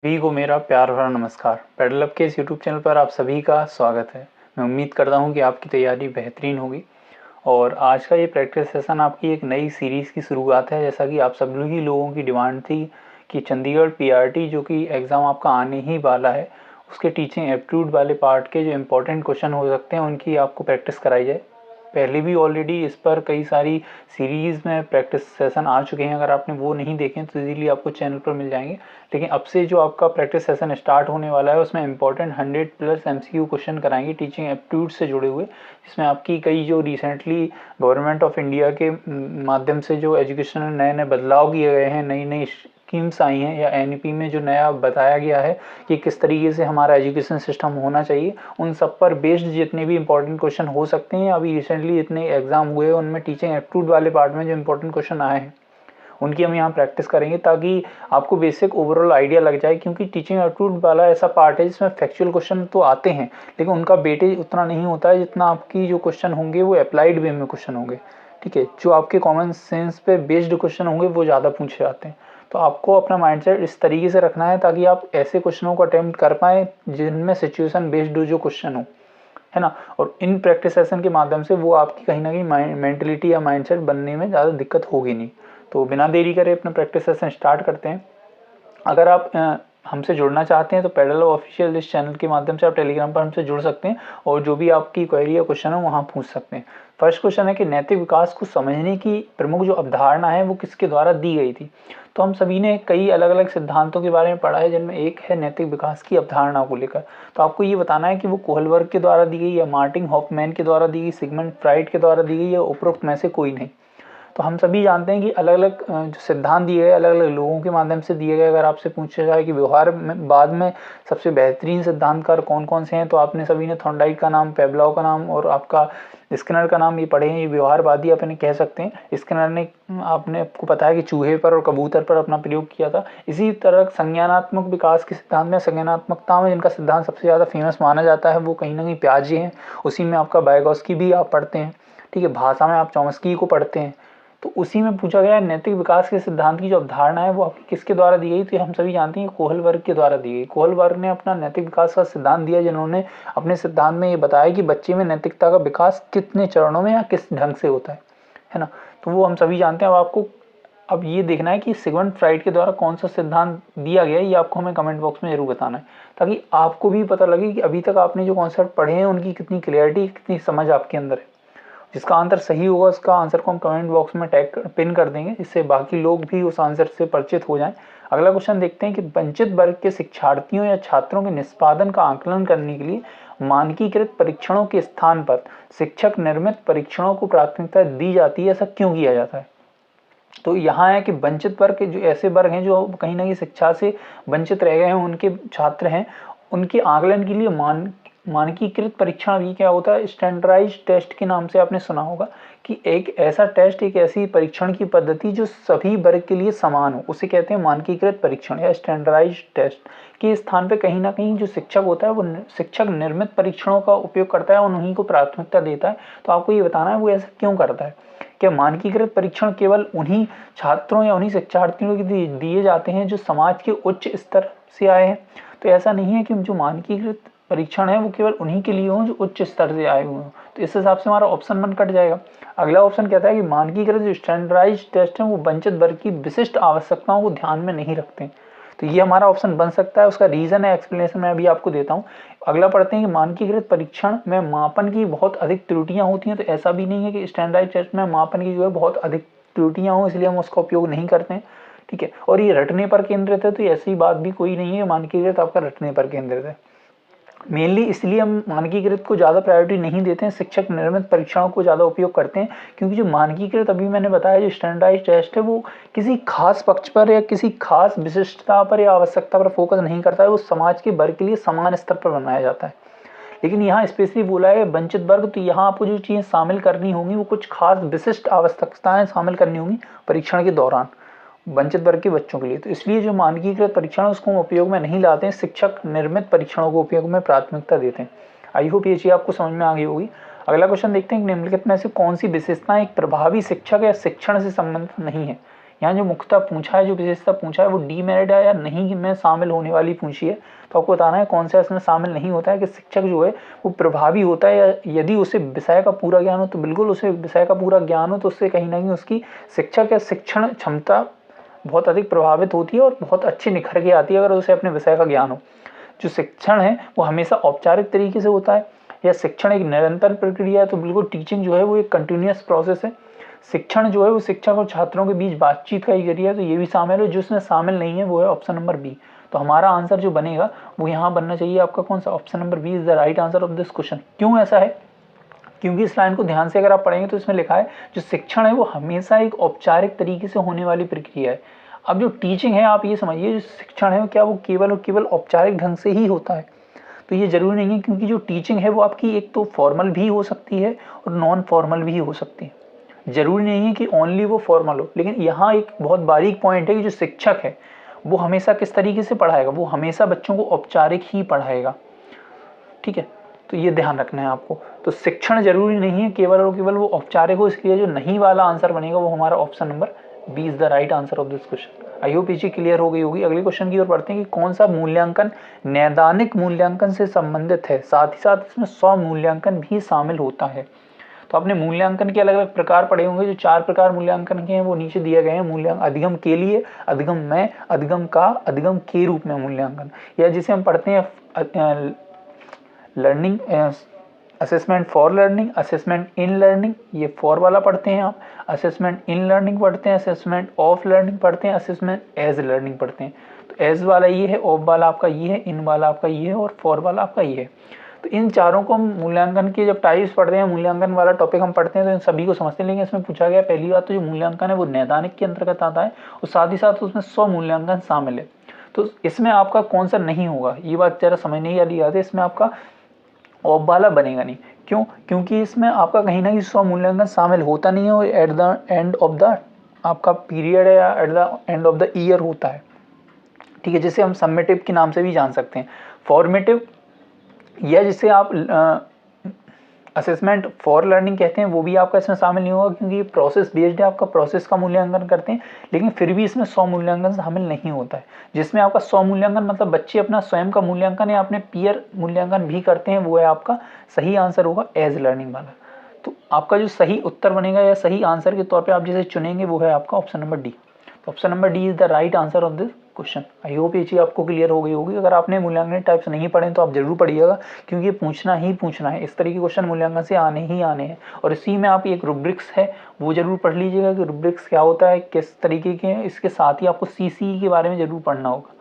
सभी को मेरा प्यार भरा नमस्कार। पेडल अप के इस यूट्यूब चैनल पर आप सभी का स्वागत है। मैं उम्मीद करता हूं कि आपकी तैयारी बेहतरीन होगी और आज का ये प्रैक्टिस सेशन आपकी एक नई सीरीज़ की शुरुआत है। जैसा कि आप सब ही लोगों की डिमांड थी कि चंडीगढ़ पीआरटी जो कि एग्ज़ाम आपका आने ही वाला है, उसके टीचिंग एप्टीट्यूड वाले पार्ट के जो इंपॉर्टेंट क्वेश्चन हो सकते हैं उनकी आपको प्रैक्टिस कराई जाए। पहले भी ऑलरेडी इस पर कई सारी सीरीज़ में प्रैक्टिस सेशन आ चुके हैं। अगर आपने वो नहीं देखे तो इजीली आपको चैनल पर मिल जाएंगे। लेकिन अब से जो आपका प्रैक्टिस सेशन स्टार्ट होने वाला है उसमें इंपॉर्टेंट 100+ एमसीक्यू क्वेश्चन कराएंगे टीचिंग एप्टीट्यूड से जुड़े हुए, जिसमें आपकी कई जो रिसेंटली गवर्नमेंट ऑफ इंडिया के माध्यम से जो एजुकेशन में नए नए बदलाव किए गए हैं, नई नई स्कीम्स आई हैं या एनईपी में जो नया बताया गया है कि किस तरीके से हमारा एजुकेशन सिस्टम होना चाहिए, उन सब पर बेस्ड जितने भी इंपॉर्टेंट क्वेश्चन हो सकते हैं। अभी रिसेंटली जितने एग्जाम हुए उनमें टीचिंग एप्टीट्यूड वाले पार्ट में जो इंपॉर्टेंट क्वेश्चन आए हैं उनकी हम यहाँ प्रैक्टिस करेंगे ताकि आपको बेसिक ओवरऑल आइडिया लग जाए। क्योंकि टीचिंग एप्टीट्यूड वाला ऐसा पार्ट है जिसमें फैक्चुअल क्वेश्चन तो आते हैं लेकिन उनका वेटेज उतना नहीं होता है जितना आपकी जो क्वेश्चन होंगे वो अप्लाइड वे में क्वेश्चन होंगे। ठीक है, जो आपके कॉमन सेंस पे बेस्ड क्वेश्चन होंगे वो ज़्यादा पूछे जाते हैं। तो आपको अपना माइंडसेट इस तरीके से रखना है ताकि आप ऐसे क्वेश्चनों को अटेम्प्ट कर पाएँ जिनमें सिचुएशन बेस्ड जो क्वेश्चन हो, है ना। और इन प्रैक्टिस सेशन के माध्यम से वो आपकी कहीं ना कहीं मेंटलिटी या माइंडसेट बनने में ज़्यादा दिक्कत होगी नहीं। तो बिना देरी करे अपना प्रैक्टिस सेशन स्टार्ट करते हैं। अगर आप हमसे जुड़ना चाहते हैं तो पेडल ऑफिशियल इस चैनल के माध्यम से आप टेलीग्राम पर हमसे जुड़ सकते हैं और जो भी आपकी क्वेरी या क्वेश्चन है वहाँ पूछ सकते हैं। फर्स्ट क्वेश्चन है कि नैतिक विकास को समझने की प्रमुख जो अवधारणा है वो किसके द्वारा दी गई थी। तो हम सभी ने कई अलग अलग सिद्धांतों के बारे में पढ़ा है जिनमें एक है नैतिक विकास की अवधारणा को लेकर। तो आपको ये बताना है कि वो कोहलबर्ग के द्वारा दी गई या मार्टिन हॉफमैन के द्वारा दी गई, सिगमंड फ्राइड के द्वारा दी गई या उपरोक्त में से कोई नहीं। तो हम सभी जानते हैं कि अलग अलग जो सिद्धांत दिए गए अलग अलग लोगों के माध्यम से दिए गए। अगर आपसे पूछा जाए कि व्यवहार में बाद में सबसे बेहतरीन सिद्धांतकार कौन कौन से हैं तो आपने सभी ने थॉर्नडाइक का नाम, पेवलव का नाम और आपका स्किनर का नाम ये पढ़े हैं। ये व्यवहारवादी अपने कह सकते हैं। स्किनर ने आपने आपको पता है कि चूहे पर और कबूतर पर अपना प्रयोग किया था। इसी तरह संज्ञानात्मक विकास के सिद्धांत में संज्ञानात्मकता में जिनका सिद्धांत सबसे ज़्यादा फेमस माना जाता है वो कहीं ना कहीं पियाजे हैं। उसी में आपका वाइगोत्स्की भी आप पढ़ते हैं। ठीक है, भाषा में आप चॉम्स्की को पढ़ते हैं। तो उसी में पूछा गया नैतिक विकास के सिद्धांत की जो अवधारणा है वो आपकी किसके द्वारा दी गई। तो हम सभी जानते हैं कोहलबर्ग के द्वारा दी गई। कोहलबर्ग ने अपना नैतिक विकास का सिद्धांत दिया जिन्होंने अपने सिद्धांत में ये बताया कि बच्चे में नैतिकता का विकास कितने चरणों में या किस ढंग से होता है ना। तो वो हम सभी जानते हैं। अब आपको अब ये देखना है कि सिगमंड फ्राइड के द्वारा कौन सा सिद्धांत दिया गया है, ये आपको हमें कमेंट बॉक्स में जरूर बताना है ताकि आपको भी पता लगे कि अभी तक आपने जो कॉन्सेप्ट पढ़े हैं उनकी कितनी क्लियरिटी, कितनी समझ आपके अंदर है। जिसका आंसर सही होगा उसका आंसर को हम कमेंट बॉक्स में टैग पिन कर देंगे, जिससे बाकी लोग भी उस आंसर से परिचित हो जाएं। अगला क्वेश्चन देखते हैं कि वंचित वर्ग के शिक्षार्थियों या छात्रों के निष्पादन का आकलन करने के लिए मानकीकृत परीक्षणों के स्थान पर शिक्षक निर्मित परीक्षणों को प्राथमिकता दी जाती है, ऐसा क्यों किया जाता है। तो यहाँ है कि वंचित वर्ग के जो ऐसे वर्ग हैं जो कहीं ना कहीं शिक्षा से वंचित रह गए हैं, उनके छात्र हैं, उनके आकलन के लिए मानकीकृत परीक्षण भी क्या होता है, स्टैंडर्डाइज्ड टेस्ट के नाम से आपने सुना होगा कि एक ऐसा टेस्ट, एक ऐसी परीक्षण की पद्धति जो सभी वर्ग के लिए समान हो, उसे कहते हैं मानकीकृत परीक्षण या स्टैंडर्डाइज्ड टेस्ट। के स्थान पे कहीं ना कहीं जो शिक्षक होता है वो शिक्षक निर्मित परीक्षणों का उपयोग करता है और उन्हीं को प्राथमिकता देता है। तो आपको ये बताना है वो ऐसा क्यों करता है। क्या मानकीकृत परीक्षण केवल उन्हीं छात्रों या उन्हीं शिक्षार्थियों को दिए जाते हैं जो समाज के उच्च स्तर से आए हैं। तो ऐसा नहीं है कि जो मानकीकृत परीक्षण है वो केवल उन्हीं के लिए हो जो उच्च स्तर से आए हुए हों। तो इस हिसाब से हमारा ऑप्शन 1 कट जाएगा। अगला ऑप्शन कहता है कि मानकीकृत जो स्टैंडर्डाइज्ड टेस्ट है वो वंचित वर्ग की विशिष्ट आवश्यकताओं को ध्यान में नहीं रखते। तो ये हमारा ऑप्शन बन सकता है। उसका रीजन है, एक्सप्लेनेशन मैं अभी आपको देता हूँ। अगला पढ़ते हैं कि मानकीकृत परीक्षण में मापन की बहुत अधिक त्रुटियां होती हैं। तो ऐसा भी नहीं है कि स्टैंडर्डाइज्ड टेस्ट में मापन की जो है बहुत अधिक त्रुटियां हो इसलिए हम उसका उपयोग नहीं करते हैं। ठीक है, और ये रटने पर केंद्रित है, तो ऐसी बात भी कोई नहीं है मानकीकृत आपका रटने पर केंद्रित है। मेनली इसलिए हम मानकीकृत को ज़्यादा प्रायोरिटी नहीं देते हैं, शिक्षक निर्मित परीक्षाओं को ज़्यादा उपयोग करते हैं। क्योंकि जो मानकीकृत अभी मैंने बताया जो स्टैंडर्डाइज्ड टेस्ट है वो किसी खास पक्ष पर या किसी खास विशिष्टता पर या आवश्यकता पर फोकस नहीं करता है, वो समाज के वर्ग के लिए समान स्तर पर बनाया जाता है। लेकिन यहाँ स्पेशली बोला है वंचित वर्ग, तो यहाँ आपको जो चीज़ें शामिल करनी होंगी वो कुछ खास विशिष्ट आवश्यकताएं शामिल करनी होंगी परीक्षण के दौरान वंचित वर्ग के बच्चों के लिए। तो इसलिए जो मानकीकृत परीक्षण है उसको हम उपयोग में नहीं लाते हैं, शिक्षक निर्मित परीक्षणों को उपयोग में प्राथमिकता देते हैं। आई होप ये चीज़ आपको समझ में आ गई होगी। अगला क्वेश्चन देखते हैं कि निम्नलिखित में से कौन सी विशेषताएं एक प्रभावी शिक्षक या शिक्षण से संबंधित नहीं है। यहाँ जो मुख्यतः पूछा है, जो विशेषता पूछा है वो डीमेरिट है या नहीं में शामिल होने वाली पूछी है। तो आपको बताना है कौन सा इसमें शामिल नहीं होता है कि शिक्षक जो है वो प्रभावी होता है, या यदि उसे विषय का पूरा ज्ञान हो तो बिल्कुल उसे विषय का पूरा ज्ञान हो तो उससे कहीं ना कहीं उसकी शिक्षक या शिक्षण क्षमता बहुत अधिक प्रभावित होती है और बहुत अच्छी निखर के आती है अगर उसे अपने विषय का ज्ञान हो। जो शिक्षण है वो हमेशा औपचारिक तरीके से होता है, या शिक्षण एक निरंतर प्रक्रिया है, तो बिल्कुल टीचिंग जो है वो एक कंटिन्यूअस प्रोसेस है। शिक्षण जो है वो शिक्षक और छात्रों के बीच बातचीत का ही जरिया है, तो ये भी शामिल है। जो इसमें शामिल नहीं है वो है ऑप्शन नंबर बी। तो हमारा आंसर जो बनेगा वो यहाँ बनना चाहिए आपका कौन सा, option number B is the right answer of this question. क्यों ऐसा है, क्योंकि इस लाइन को ध्यान से अगर आप पढ़ेंगे तो इसमें लिखा है जो शिक्षण है वो हमेशा एक औपचारिक तरीके से होने वाली प्रक्रिया है। अब जो टीचिंग है आप ये समझिए, जो शिक्षण है क्या वो केवल और केवल औपचारिक ढंग से ही होता है, तो ये जरूरी नहीं है, क्योंकि जो टीचिंग है वो आपकी एक तो फॉर्मल भी हो सकती है और नॉन फॉर्मल भी हो सकती है। जरूरी नहीं है कि ओनली वो फॉर्मल हो। लेकिन यहाँ एक बहुत बारीक पॉइंट है कि जो शिक्षक है वो हमेशा किस तरीके से पढ़ाएगा, वो हमेशा बच्चों को औपचारिक ही पढ़ाएगा। ठीक है, तो ये ध्यान रखना है आपको। तो शिक्षण जरूरी नहीं है केवल और केवल वो औपचारिक हो, इसलिए जो नहीं वाला आंसर बनेगा वो हमारा option number B is the right answer of this question. I hope ये क्लियर हो गई होगी। अगले क्वेश्चन की ओर बढ़ते हैं कि कौन सा मूल्यांकन नैदानिक मूल्यांकन से संबंधित है, साथ ही साथ इसमें स्व मूल्यांकन भी शामिल होता है। तो आपने मूल्यांकन के अलग अलग प्रकार पढ़े होंगे। जो 4 प्रकार मूल्यांकन के हैं वो नीचे दिए गए हैं। मूल्यांकन अधिगम के लिए, अधिगम में, अधिगम का, अधिगम के रूप में मूल्यांकन, या जिसे हम पढ़ते हैं learning assessment for learning, assessment in learning, ये फॉर वाला पढ़ते हैं आप। असेसमेंट इन लर्निंग पढ़ते हैं, असेसमेंट ऑफ लर्निंग पढ़ते हैं, असेसमेंट एज लर्निंग पढ़ते हैं। तो एज वाला ये है, ऑफ वाला आपका ये है, इन वाला आपका ये है और फॉर वाला आपका ये है। तो इन चारों को हम मूल्यांकन के जब टाइप्स पढ़ते हैं, मूल्यांकन वाला टॉपिक हम पढ़ते हैं तो इन सभी को समझते हैं। लेकिन इसमें पूछा गया पहली बात तो जो मूल्यांकन है वो नैदानिक के अंतर्गत आता है और साथ ही साथ उसमें स्व मूल्यांकन शामिल है। तो इसमें आपका कौन सा नहीं होगा, ये बात जरा समझने वाली बात है। इसमें आपका ऑफ वाला बनेगा नहीं। क्यों, क्योंकि इसमें आपका कहीं ना कहीं स्व मूल्यांकन शामिल होता नहीं है और at the end of the आपका पीरियड है या at the end of the year होता है। ठीक है, जिसे हम समेटिव के नाम से भी जान सकते हैं, फॉर्मेटिव, या जिसे आप असेसमेंट फॉर लर्निंग कहते हैं, वो भी आपका इसमें शामिल नहीं होगा क्योंकि ये प्रोसेस बेस्ड है, आपका प्रोसेस का मूल्यांकन करते हैं। लेकिन फिर भी इसमें स्व मूल्यांकन शामिल नहीं होता है। जिसमें आपका स्व मूल्यांकन मतलब बच्चे अपना स्वयं का मूल्यांकन या अपने पीयर मूल्यांकन भी करते हैं, वो है आपका सही आंसर होगा एज लर्निंग वाला। तो आपका जो सही उत्तर बनेगा या सही आंसर के तौर पर आप जिसे चुनेंगे वो है आपका option number D. Option number D is the right answer of this question. I hope ये चीज़ आपको क्लियर हो गई होगी। अगर आपने मूल्यांकन टाइप्स नहीं पढ़े तो आप जरूर पढ़िएगा, क्योंकि ये पूछना ही पूछना है। इस तरह के क्वेश्चन मूल्यांकन से आने ही आने हैं। और इसी में आप एक रूब्रिक्स है वो जरूर पढ़ लीजिएगा कि रूब्रिक्स क्या होता है, किस तरीके के हैं। इसके साथ ही आपको सीसी के बारे में जरूर पढ़ना होगा।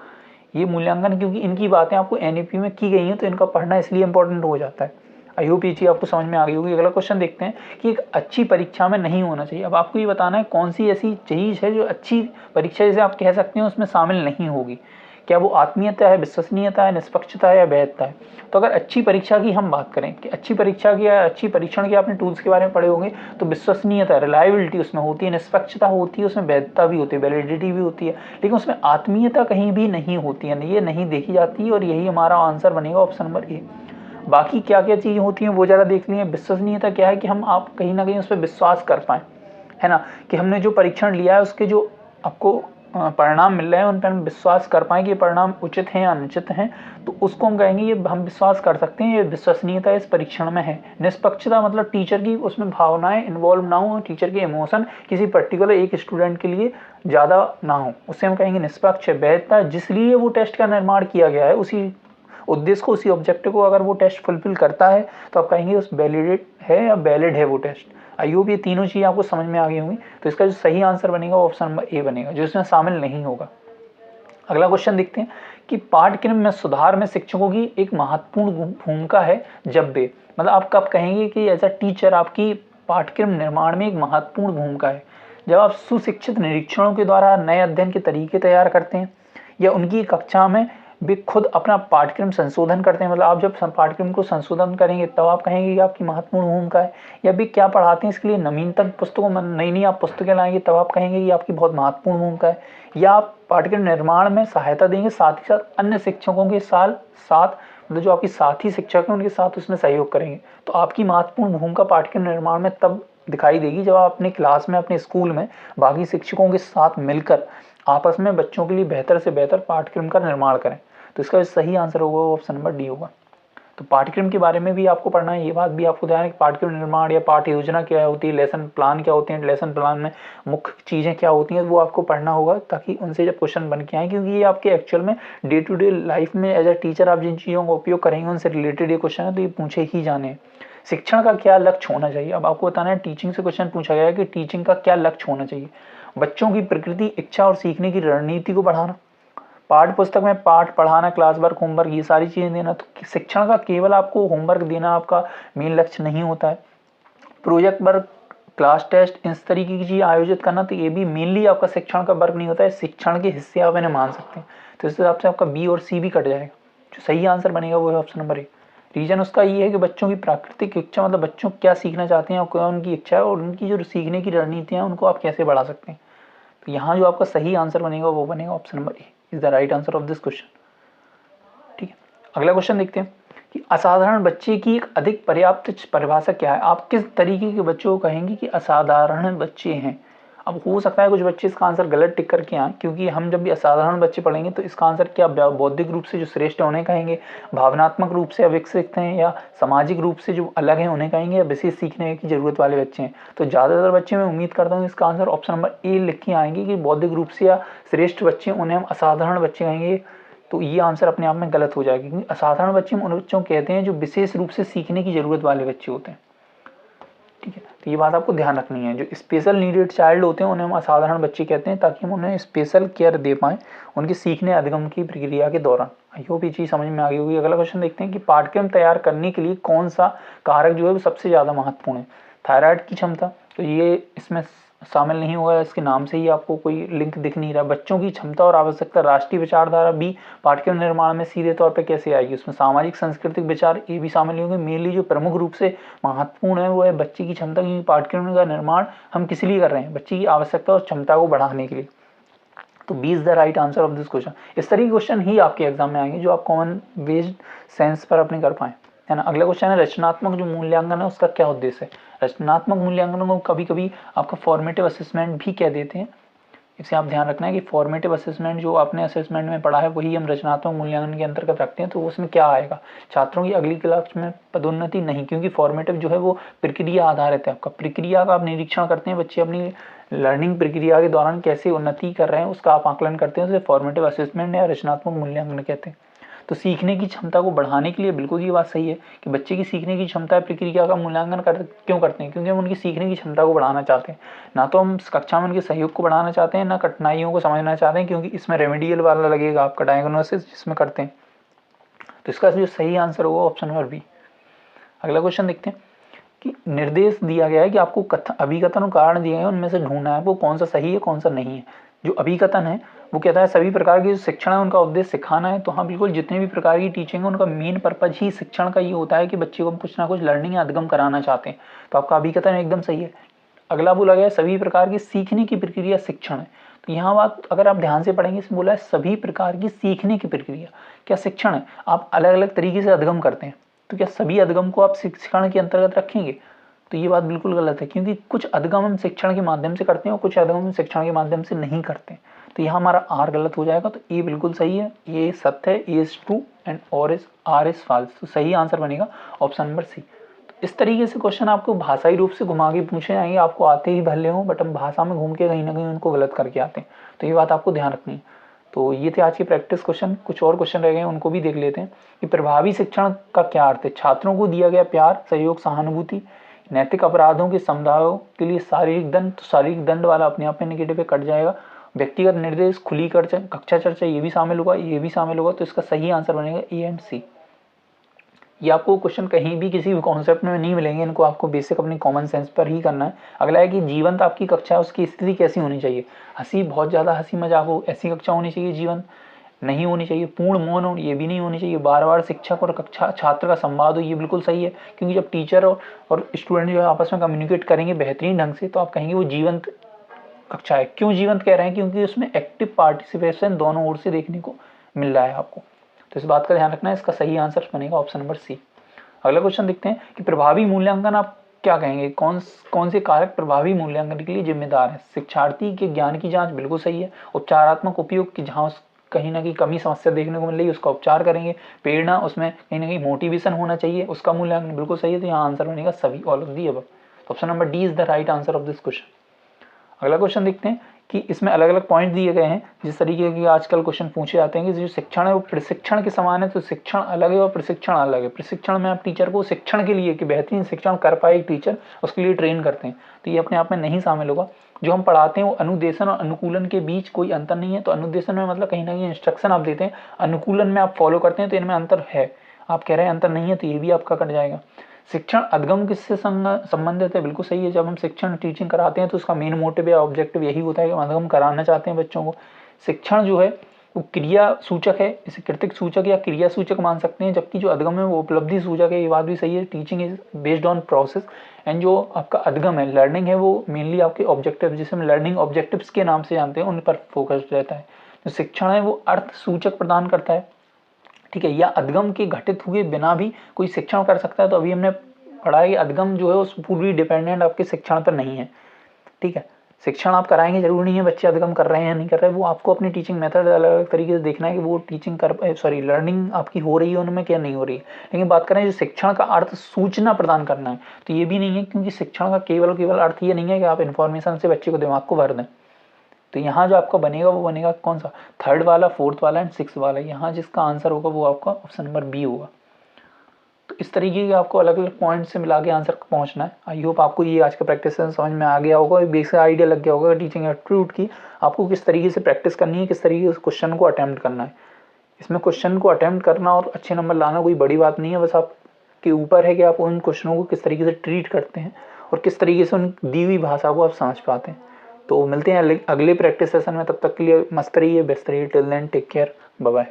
ये मूल्यांकन क्योंकि इनकी बातें आपको एनईपी में की गई हैं तो इनका पढ़ना इसलिए इंपॉर्टेंट हो जाता है। आई होप ये चीज़ आपको समझ में आ गई होगी। अगला क्वेश्चन देखते हैं कि एक अच्छी परीक्षा में नहीं होना चाहिए। अब आपको ये बताना है कौन सी ऐसी चीज़ है जो अच्छी परीक्षा जैसे आप कह सकते हैं उसमें शामिल नहीं होगी। क्या वो आत्मीयता है, विश्वसनीयता है, निष्पक्षता है या वैधता है। तो अगर अच्छी परीक्षा की हम बात करें कि अच्छी परीक्षा की या अच्छी परीक्षण के आपने टूल्स के बारे में पढ़े होंगे, तो विश्वसनीयता, रिलायबिलिटी उसमें होती है, निष्पक्षता होती है, उसमें वैधता भी होती है, वैलिडिटी भी होती है, लेकिन उसमें आत्मीयता कहीं भी नहीं होती है, ये नहीं देखी जाती। और यही हमारा आंसर बनेगा ऑप्शन नंबर ए। बाकी क्या क्या चीज़ें होती हैं वो ज़रा देख लिए। विश्वसनीयता क्या है कि हम आप कहीं ना कहीं उस पर विश्वास कर पाएँ, है ना, कि हमने जो परीक्षण लिया है उसके जो आपको परिणाम मिल रहे हैं उन पर हम विश्वास कर पाएँ कि ये परिणाम उचित हैं या अनुचित हैं, तो उसको हम कहेंगे ये हम विश्वास कर सकते हैं, ये विश्वसनीयता इस परीक्षण में है। निष्पक्षता मतलब टीचर की उसमें भावनाएं इन्वॉल्व ना हो, टीचर के इमोशन किसी पर्टिकुलर एक स्टूडेंट के लिए ज़्यादा ना हो, उससे हम कहेंगे निष्पक्ष है। वैधता जिसलिए वो टेस्ट का निर्माण किया गया है, उसी उद्देश्य को, उसी ऑब्जेक्टिव को अगर वो टेस्ट फुलफिल करता है तो आप कहेंगे उस वैलिडेट है या वैलिड है वो टेस्ट। आई होप ये तीनों चीज़ आपको समझ में आ गई होंगी। तो इसका जो सही आंसर बनेगा वो ऑप्शन नंबर ए बनेगा, जो इसमें शामिल नहीं होगा। अगला क्वेश्चन देखते हैं कि पाठ्यक्रम में सुधार में शिक्षकों की एक महत्वपूर्ण भूमिका है जब वे, मतलब आप कब कहेंगे कि एज अ टीचर आपकी पाठ्यक्रम निर्माण में एक महत्वपूर्ण भूमिका है। जब आप सुशिक्षित निरीक्षणों के द्वारा नए अध्ययन के तरीके तैयार करते हैं, या उनकी कक्षा में वे खुद अपना पाठ्यक्रम संशोधन करते हैं, मतलब आप जब पाठ्यक्रम को संशोधन करेंगे तब आप कहेंगे कि आपकी महत्वपूर्ण भूमिका है। या भी क्या पढ़ाते हैं इसके लिए नवीनतम पुस्तकों में नई नई आप पुस्तकें लाएंगे तब आप कहेंगे कि आपकी बहुत महत्वपूर्ण भूमिका है। या आप पाठ्यक्रम निर्माण में सहायता देंगे, साथ ही साथ अन्य शिक्षकों के साथ मतलब जो आपके साथी शिक्षक हैं उनके साथ उसमें सहयोग करेंगे, तो आपकी महत्वपूर्ण भूमिका पाठ्यक्रम निर्माण में तब दिखाई देगी जब आप अपनी क्लास में, अपने स्कूल में बाकी शिक्षकों के साथ मिलकर आपस में बच्चों के लिए बेहतर से बेहतर पाठ्यक्रम का निर्माण करें। तो इसका सही आंसर होगा वो ऑप्शन नंबर डी होगा। तो पाठ्यक्रम के बारे में भी आपको पढ़ना है, ये बात भी आपको ध्यान है कि पाठ्यक्रम निर्माण या पाठ्य योजना क्या होती है, लेसन प्लान क्या होते हैं, लेसन प्लान में मुख्य चीज़ें क्या होती हैं, वो आपको पढ़ना होगा ताकि उनसे जब क्वेश्चन बन के आए, क्योंकि ये आपके एक्चुअल में डे टू डे लाइफ में एज अ टीचर आप जिन चीज़ों का उपयोग करेंगे उनसे रिलेटेड ये क्वेश्चन है, तो ये पूछे ही जाने हैं। शिक्षण का क्या लक्ष्य होना चाहिए, अब आपको बताना है, टीचिंग से क्वेश्चन पूछा गया है कि टीचिंग का क्या लक्ष्य होना चाहिए। बच्चों की प्रकृति, इच्छा और सीखने की रणनीति को बढ़ाना, पाठ्य पुस्तक में पाठ पढ़ाना, क्लास वर्क, होमवर्क, ये सारी चीज़ें देना। तो शिक्षण का केवल आपको होमवर्क देना आपका मेन लक्ष्य नहीं होता है। प्रोजेक्ट वर्क, क्लास टेस्ट, इस तरीके की चीज़ आयोजित करना, तो ये भी मेनली आपका शिक्षण का वर्क नहीं होता है, शिक्षण के हिस्से आप इन्हें मान सकते हैं। तो इस हिसाब से आपका बी और सी भी कट जाएगा। जो सही आंसर बनेगा वो है ऑप्शन नंबर ए। रीजन उसका ये है कि बच्चों की प्राकृतिक इच्छा, मतलब बच्चों क्या सीखना चाहते हैं और क्या उनकी इच्छा है, और उनकी जो सीखने की रणनीतियाँ हैं उनको आप कैसे बढ़ा सकते हैं। तो यहाँ जो आपका सही आंसर बनेगा वो बनेगा option number A is the right answer of this question. ठीक है, अगला क्वेश्चन देखते हैं कि असाधारण बच्चे की एक अधिक पर्याप्त परिभाषा क्या है। आप किस तरीके के बच्चों को कहेंगे कि असाधारण बच्चे हैं। अब हो सकता है कुछ बच्चे इसका आंसर गलत टिक करके आए, क्योंकि हम जब भी असाधारण बच्चे पढ़ेंगे तो इसका आंसर क्या बौद्धिक रूप से जो श्रेष्ठ है उन्हें कहेंगे, भावनात्मक रूप से अविकसित हैं, या सामाजिक रूप से जो अलग हैं उन्हें कहेंगे, या विशेष सीखने की जरूरत वाले बच्चे हैं। तो ज़्यादातर बच्चे मैं उम्मीद करता हूँ इसका आंसर ऑप्शन नंबर ए लिख के आएंगे कि बौद्धिक रूप से या श्रेष्ठ बच्चे, उन्हें हम असाधारण बच्चे कहेंगे। तो ये आंसर अपने आप में गलत हो जाएगा, क्योंकि असाधारण बच्चे हम उन बच्चों को कहते हैं जो विशेष रूप से सीखने की जरूरत वाले बच्चे होते हैं। ठीक है, तो ये बात आपको ध्यान रखनी है। जो स्पेशल नीडेड चाइल्ड होते हैं उन्हें हम असाधारण बच्चे कहते हैं, ताकि हम उन्हें स्पेशल केयर दे पाएँ उनके सीखने अधिगम की प्रक्रिया के दौरान। आई होप ये चीज़ समझ में आ गई होगी। अगला क्वेश्चन देखते हैं कि पाठ्यक्रम तैयार करने के लिए कौन सा कारक जो है वो सबसे ज़्यादा महत्वपूर्ण है। थायराइड की क्षमता, तो ये इसमें शामिल नहीं होगा, इसके नाम से ही आपको कोई लिंक दिख नहीं रहा। बच्चों की क्षमता और आवश्यकता, राष्ट्रीय विचारधारा भी पाठ्यक्रम निर्माण में सीधे तौर पर कैसे आएगी। उसमें सामाजिक सांस्कृतिक विचार ये भी शामिल होंगे। मेनली जो प्रमुख रूप से महत्वपूर्ण है वो है बच्चे की क्षमता, क्योंकि पाठ्यक्रम का निर्माण हम किस लिए कर रहे हैं, बच्चे की आवश्यकता और क्षमता को बढ़ाने के लिए। तो B is the right answer of this question. इस तरह के क्वेश्चन ही आपके एग्जाम में आएंगे जो आप कॉमन बेस्ड सेंस पर अपने कर पाएं, है ना। अगला क्वेश्चन है रचनात्मक जो मूल्यांकन है उसका क्या उद्देश्य है। रचनात्मक मूल्यांकन को कभी कभी आपका फॉर्मेटिव असेसमेंट भी कह देते हैं। इसे आप ध्यान रखना है कि फॉर्मेटिव असेसमेंट जो आपने असेसमेंट में पढ़ा है वही हम रचनात्मक मूल्यांकन के अंतर्गत रखते हैं। तो उसमें क्या आएगा, छात्रों की अगली क्लास में पदोन्नति नहीं, क्योंकि फॉर्मेटिव जो है वो प्रक्रिया आधारित है। आपका प्रक्रिया का आप निरीक्षण करते हैं, बच्चे अपनी लर्निंग प्रक्रिया के दौरान कैसे उन्नति कर रहे हैं उसका आप आकलन करते हैं, उसे फॉर्मेटिव असेसमेंट या रचनात्मक मूल्यांकन कहते हैं। तो सीखने की क्षमता को बढ़ाने के लिए बिल्कुल ये बात सही है कि बच्चे की सीखने की क्षमता प्रक्रिया का मूल्यांकन क्यों करते हैं, क्योंकि हम उनकी सीखने की क्षमता को बढ़ाना चाहते हैं। ना तो हम कक्षा में उनके सहयोग को बढ़ाना चाहते हैं, ना कठिनाइयों को समझना चाहते हैं, क्योंकि इसमें रेमेडियल वाला लगेगा आपका डायग्नोसिस जिसमें करते हैं। तो इसका जो सही आंसर होगा ऑप्शन नंबर बी। अगला क्वेश्चन देखते हैं कि निर्देश दिया गया है कि आपको अभिकथन और कारण दिए गए हैं, उनमें से ढूंढना है वो कौन सा सही है कौन सा नहीं है। जो अभिकथन है वो कहता है सभी प्रकार की जो शिक्षण है उनका उद्देश्य सिखाना है। तो हाँ बिल्कुल, जितने भी प्रकार की टीचिंग है उनका मेन पर्पज ही शिक्षण का ये होता है कि बच्चे को हम कुछ ना कुछ लर्निंग या अधिगम कराना चाहते हैं। तो आपका अभिकथन एकदम सही है। अगला बोला गया सभी प्रकार की सीखने की प्रक्रिया शिक्षण है। तो यहाँ बात अगर आप ध्यान से पढ़ेंगे, इसमें बोला है सभी प्रकार की सीखने की प्रक्रिया क्या शिक्षण है। आप अलग अलग तरीके से अधिगम करते हैं, तो क्या सभी अधिगम को आप शिक्षण के अंतर्गत रखेंगे। तो ये बात बिल्कुल गलत है, क्योंकि कुछ अधिगम हम शिक्षण के माध्यम से करते हैं और कुछ अधिगम हम शिक्षण के माध्यम से नहीं करते हैं। तो यहाँ हमारा आर गलत हो जाएगा। तो ए बिल्कुल सही है, ये सत्य है, A is true and R is false. तो सही आंसर बनेगा ऑप्शन नंबर सी। तो इस तरीके से क्वेश्चन आपको भाषाई रूप से घुमा के पूछे जाएंगे, आपको आते ही भले हों बट हम भाषा में घूम के कहीं ना कहीं उनको गलत करके आते हैं। तो ये बात आपको ध्यान रखनी है। तो ये थे आज के प्रैक्टिस क्वेश्चन। कुछ और क्वेश्चन रह गए उनको भी देख लेते हैं कि प्रभावी शिक्षण का क्या अर्थ है। छात्रों को दिया गया प्यार, सहयोग, सहानुभूति, नैतिक अपराधों के समुदायों के लिए शारीरिक दंड। तो शारीरिक दंड वाला अपने आप में नेगेटिव पे कट जाएगा। व्यक्तिगत निर्देश, खुली कक्षा चर्चा, ये भी शामिल होगा, ये भी शामिल होगा। तो इसका सही आंसर बनेगा ए एंड सी। ये आपको क्वेश्चन कहीं भी किसी भी कॉन्सेप्ट में नहीं मिलेंगे, इनको आपको बेसिक अपनी कॉमन सेंस पर ही करना है। अगला है कि जीवंत आपकी कक्षा है उसकी स्थिति कैसी होनी चाहिए। हंसी, बहुत ज़्यादा हंसी मजाक हो ऐसी कक्षा होनी चाहिए, जीवंत नहीं होनी चाहिए। पूर्ण मौन हो ये भी नहीं होनी चाहिए। बार बार शिक्षक और कक्षा छात्र का संवाद हो, ये बिल्कुल सही है, क्योंकि जब टीचर और स्टूडेंट जो है आपस में कम्युनिकेट करेंगे बेहतरीन ढंग से तो आप कहेंगे वो जीवंत कक्षा है। क्यों जीवंत कह रहे हैं, क्योंकि उसमें एक्टिव पार्टिसिपेशन दोनों ओर से देखने को मिल रहा है आपको। तो इस बात का ध्यान रखना है। इसका सही आंसर बनेगा ऑप्शन नंबर सी। अगला क्वेश्चन देखते हैं कि प्रभावी मूल्यांकन आप क्या कहेंगे, कौन से कारक प्रभावी मूल्यांकन के लिए जिम्मेदार है? शिक्षार्थी के ज्ञान की जांच बिल्कुल सही है। उपचारात्मक उपयोग की जहाँ कहीं ना कहीं कमी समस्या देखने को मिल रही है उसका उपचार करेंगे। प्रेरणा, उसमें कहीं ना कहीं मोटिवेशन होना चाहिए, उसका मूल्यांकन बिल्कुल सही है। तो यहाँ आंसर बनेगा सभी, ऑल ऑफ दी अबव। तो option number D is the right answer of this question. अगला क्वेश्चन देखते हैं कि इसमें अलग अलग पॉइंट दिए गए हैं। जिस तरीके के आजकल क्वेश्चन पूछे जाते हैं कि जो शिक्षण है वो प्रशिक्षण के समान है, तो शिक्षण अलग है और प्रशिक्षण अलग है। प्रशिक्षण में आप टीचर को शिक्षण के लिए, कि बेहतरीन शिक्षण कर पाए एक टीचर, उसके लिए ट्रेन करते हैं, तो ये अपने आप में नहीं शामिल होगा। जो हम पढ़ाते हैं वो अनुदेशन और अनुकूलन के बीच कोई अंतर नहीं है। तो अनुदेशन में मतलब कहीं ना कहीं इंस्ट्रक्शन आप देते हैं, अनुकूलन में आप फॉलो करते हैं, तो इनमें अंतर है। आप कह रहे हैं अंतर नहीं है, तो ये भी आपका कट जाएगा। शिक्षण अधिगम किससे संबंधित है? बिल्कुल सही है। जब हम शिक्षण टीचिंग कराते हैं तो उसका मेन मोटिव या ऑब्जेक्टिव यही होता है कि हम अधिगम कराना चाहते हैं बच्चों को। शिक्षण जो है वो क्रिया सूचक है, इसे कृतिक सूचक या क्रिया सूचक मान सकते हैं, जबकि जो अधिगम है वो उपलब्धि सूचक है। ये बात भी सही है। Teaching is based on process, and जो आपका अधिगम है, लर्निंग है, वो मेनली आपके ऑब्जेक्टिव, जिसे हम लर्निंग ऑब्जेक्टिव्स के नाम से जानते हैं, उन पर फोकस्ड रहता है। जो शिक्षण है वो अर्थ सूचक प्रदान करता है, ठीक है, या अधिगम के घटित हुए बिना भी कोई शिक्षण कर सकता है। तो अभी हमने पढ़ा है कि अधिगम जो है उस पूरी डिपेंडेंट आपके शिक्षण पर नहीं है, ठीक है। शिक्षण आप कराएंगे, जरूरी नहीं है बच्चे अधिगम कर रहे हैं या नहीं कर रहे हैं, वो आपको अपनी टीचिंग मेथड अलग अलग तरीके से देखना है कि वो टीचिंग लर्निंग आपकी हो रही है उनमें क्या नहीं हो रही है। लेकिन बात करें जो शिक्षण का अर्थ सूचना प्रदान करना है, तो ये भी नहीं है, क्योंकि शिक्षण का केवल अर्थ ये नहीं है कि आप इन्फॉर्मेशन से बच्चे को दिमाग को भर दें। तो यहाँ जो आपका बनेगा वो बनेगा कौन सा? थर्ड वाला, फोर्थ वाला एंड सिक्स वाला। यहाँ जिसका आंसर होगा वो आपका ऑप्शन नंबर बी होगा। तो इस तरीके के आपको अलग अलग पॉइंट से मिला के आंसर पहुंचना है। आई होप आपको ये आज का प्रैक्टिस समझ में आ गया होगा, एक बेसिक आइडिया लग गया होगा टीचिंग एप्टीट्यूड की, आपको किस तरीके से प्रैक्टिस करनी है, किस तरीके से क्वेश्चन को अटेम्प्ट करना है। इसमें क्वेश्चन को अटेम्प्ट करना और अच्छे नंबर लाना कोई बड़ी बात नहीं है, बस आपके ऊपर है कि आप उन क्वेश्चनों को किस तरीके से ट्रीट करते हैं और किस तरीके से उन दी हुई भाषा को आप समझ पाते हैं। तो मिलते हैं अगले प्रैक्टिस सेशन में, तब तक के लिए मस्त रहिए, व्यस्त रहिए। Till then take care, bye bye.